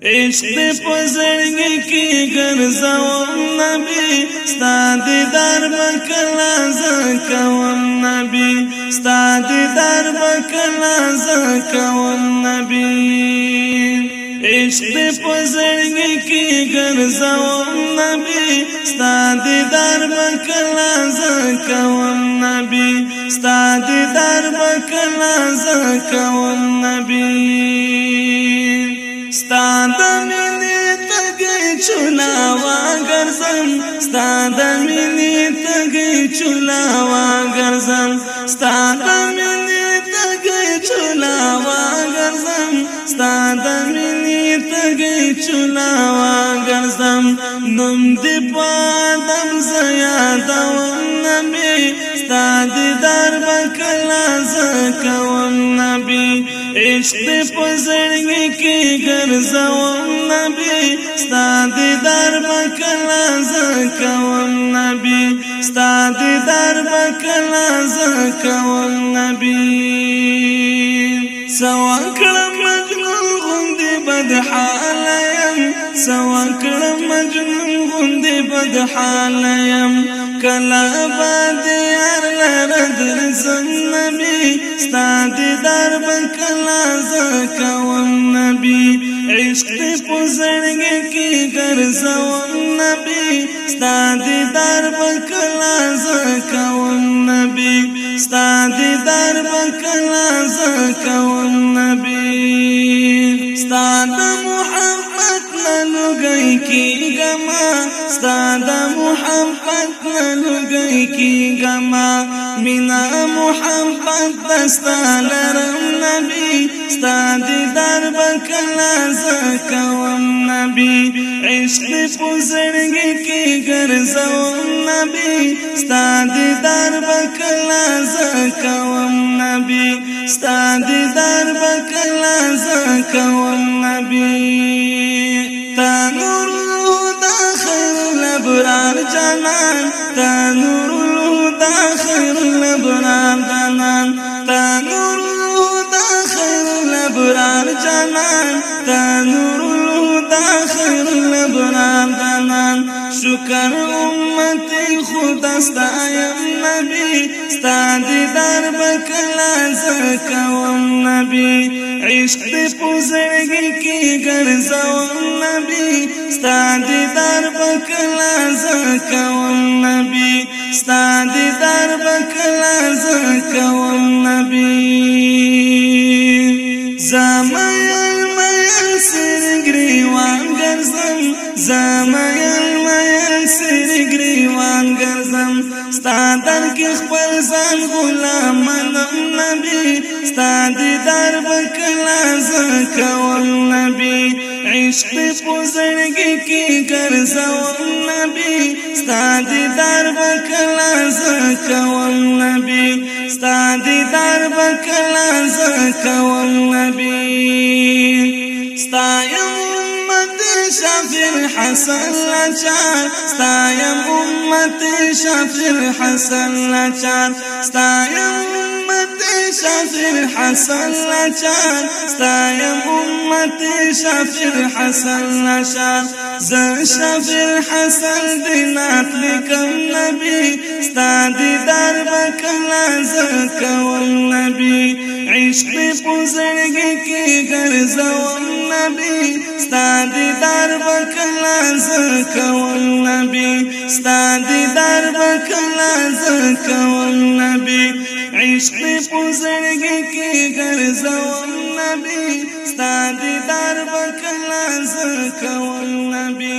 عشق پزړګي کې ګرځوم نبی ستا دیدار بکلا زکوم نبی ستا دیدار بکلا زکوم نبی عشق پزړګي کې ګرځوم نبی ستا دیدار بکلا زکوم نبی ستا دیدار بکلا زکوم نبی ستا د مینې تږی چولاوا ګرځم ستا د مینې تږی چولاوا ګرځم ستا د مینې تږی چولاوا ګرځم ستا د مینې تږی چولاوا ګرځم نوم دې پادم زیادوم نبی ستا دیدار بکلا زکوم نبی عشق پزړګي کې ګرځوم نبی ستا دیدار بکلا زکوم نبی ستا دیدار بکلا زکوم نبی سوا کړم مجنون غوندې بد حال یم سوا کړم مجنون غوندې بد حال یم کلا باد یار لرد نبی ستا دیدار بکلا زکوم نبی عشق پزړګي کې ګرځوم نبی ستا دیدار بکلا زکوم نبی ستا دیدار بکلا زکوم نبی ستا د محبت لږی کېږما ستا د محبت لږی کېږما مینا محبت دستا لرم نبی ستا دیدار بکلا زکوم نبی عشق پزړګي کې ګرځوم نبی ستا دیدار بکلا زکوم نبی ستا دیدار بکلا زکوم نبی تا نور الهدى خير الابرار جانان تا نور الهدى خير الابرار جانان تا نور الهدى خير الابرار جانان تا نور الهدى خير الابرار جانان شکر امتی خدا ستایم نبی ستا دیدار بکلا زکوم نبی عشق پزړګي کې ګرځوم نبی ستا دیدار بکلا زکوم نبی ستا دیدار بکلا زکوم نبی زمایل مایل سر ګریوان ګرځم زمایل مایل سر ګریوان ګرځم ستا در کې خپل ځان غلام منم نبی ستا دیدار بکلا زکوم نبی عشق پزړګي کې ګرځوم نبی ستا دیدار بکلا زکوم نبی ستا دیدار بکلا زکوم نبی ستا امت شافر حسن لچار ستا امت شافر حسن لچار ستا امت شافر حسن لچار ستا امت شافر حسن لچار ز شافر حسن دینات لکم نبی ستا دیدار بکلا زکوم نبی عشق پزړګي کې ګرځوم نبی ستا دیدار بکلا زکوم نبی ستا دیدار بکلا زکوم نبی عشق پزړګي کې ګرځوم نبی ستا دیدار بکلا زکوم نبی